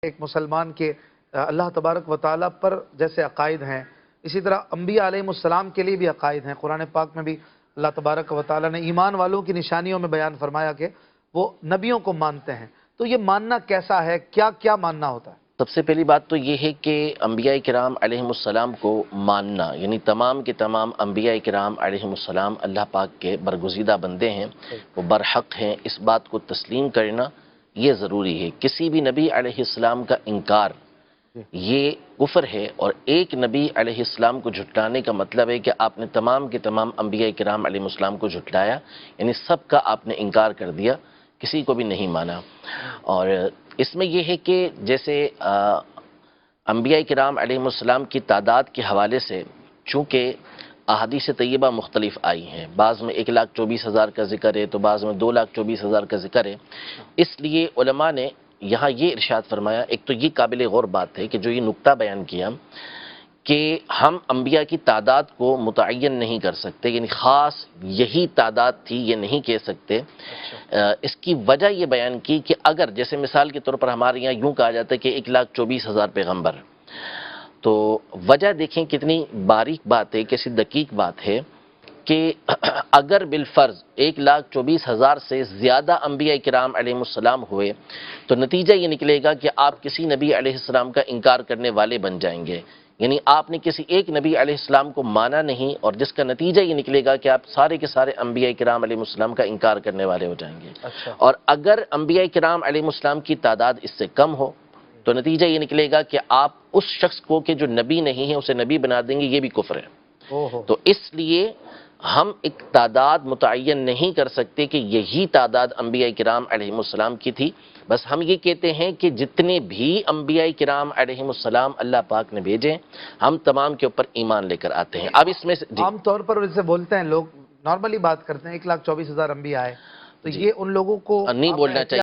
ایک مسلمان کے اللہ تبارک و تعالیٰ پر جیسے عقائد ہیں، اسی طرح انبیاء علیہ السلام کے لیے بھی عقائد ہیں۔ قرآن پاک میں بھی اللہ تبارک و تعالیٰ نے ایمان والوں کی نشانیوں میں بیان فرمایا کہ وہ نبیوں کو مانتے ہیں۔ تو یہ ماننا کیسا ہے؟ کیا کیا ماننا ہوتا ہے؟ سب سے پہلی بات تو یہ ہے کہ انبیاء کرام علیہ السلام کو ماننا، یعنی تمام کے تمام انبیاء کرام علیہ السلام اللہ پاک کے برگزیدہ بندے ہیں، وہ برحق ہیں، اس بات کو تسلیم کرنا یہ ضروری ہے۔ کسی بھی نبی علیہ السلام کا انکار یہ کفر ہے، اور ایک نبی علیہ السلام کو جھٹلانے کا مطلب ہے کہ آپ نے تمام کے تمام انبیاء کرام علیہ السلام کو جھٹلایا، یعنی سب کا آپ نے انکار کر دیا، کسی کو بھی نہیں مانا۔ اور اس میں یہ ہے کہ جیسے انبیاء کرام علیہ السلام کی تعداد کے حوالے سے چونکہ احادیث طیبہ مختلف آئی ہیں، بعض میں 1,24,000 کا ذکر ہے تو بعض میں 2,24,000 کا ذکر ہے، اس لیے علماء نے یہاں یہ ارشاد فرمایا، ایک تو یہ قابل غور بات ہے کہ جو یہ نقطہ بیان کیا کہ ہم انبیاء کی تعداد کو متعین نہیں کر سکتے، یعنی خاص یہی تعداد تھی یہ نہیں کہہ سکتے۔ اس کی وجہ یہ بیان کی کہ اگر جیسے مثال کے طور پر ہمارے یہاں یوں کہا جاتا ہے کہ 1,24,000 پیغمبر، تو وجہ دیکھیں کتنی باریک بات ہے، کیسی دقیق بات ہے کہ اگر بالفرض 1,24,000 سے زیادہ انبیاء کرام علیہ السلام ہوئے تو نتیجہ یہ نکلے گا کہ آپ کسی نبی علیہ السلام کا انکار کرنے والے بن جائیں گے، یعنی آپ نے کسی ایک نبی علیہ السلام کو مانا نہیں، اور جس کا نتیجہ یہ نکلے گا کہ آپ سارے کے سارے انبیاء کرام علیہ السلام کا انکار کرنے والے ہو جائیں گے۔ اور اگر انبیاء کرام علیہ السلام کی تعداد اس سے کم ہو تو نتیجہ یہ نکلے گا کہ آپ اس شخص کو کہ جو نبی نہیں ہے اسے نبی بنا دیں گے، یہ بھی کفر ہے۔ تو اس لیے ہم ایک تعداد متعین نہیں کر سکتے کہ یہی تعداد انبیاء کرام علیہ السلام کی تھی، بس ہم یہ کہتے ہیں کہ جتنے بھی انبیاء کرام علیہ السلام اللہ پاک نے بھیجے ہم تمام کے اوپر ایمان لے کر آتے ہیں۔ اب اس میں سے عام طور پر جیسے بولتے ہیں لوگ، نارملی بات کرتے ہیں 1,24,000 انبیاء آئے، تو یہ ان لوگوں کو نہیں بولنا چاہیے۔